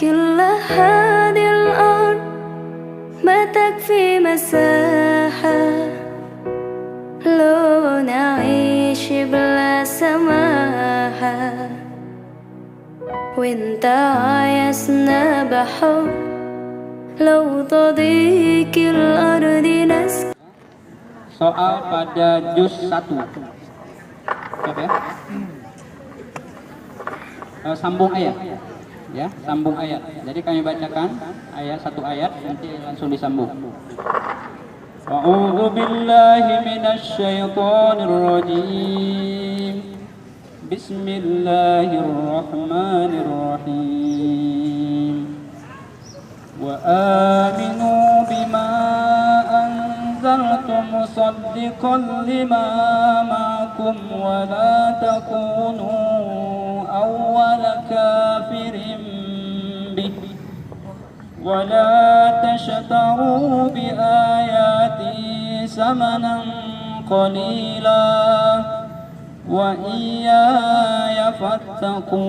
كل هذه الأرض ما تكفي مساحة لو نعيش بلا سماحة وانت عايزنا بحب لو تضيق الأرض نسك. Soal pada juz 1. Siap ya? Sambung ayat. Ya, sambung ayat. Jadi kami bacakan satu ayat, nanti langsung disambung. A'udzu billahi minasy syaithanir rajim. Bismillahirrahmanirrahim. Wa aminu bima anzaltu musaddiqan lima ma'akum wa la takunu awwala kafirin bih wa la tashtaru bi ayati samanan qalila wa iyaya fattaqun.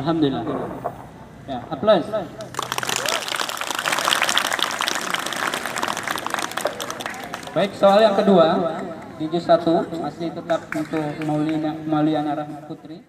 Alhamdulillah. Ya, aplaus. Baik, soal yang kedua di juz 1 masih tetap untuk Mauliana Rahma Putri.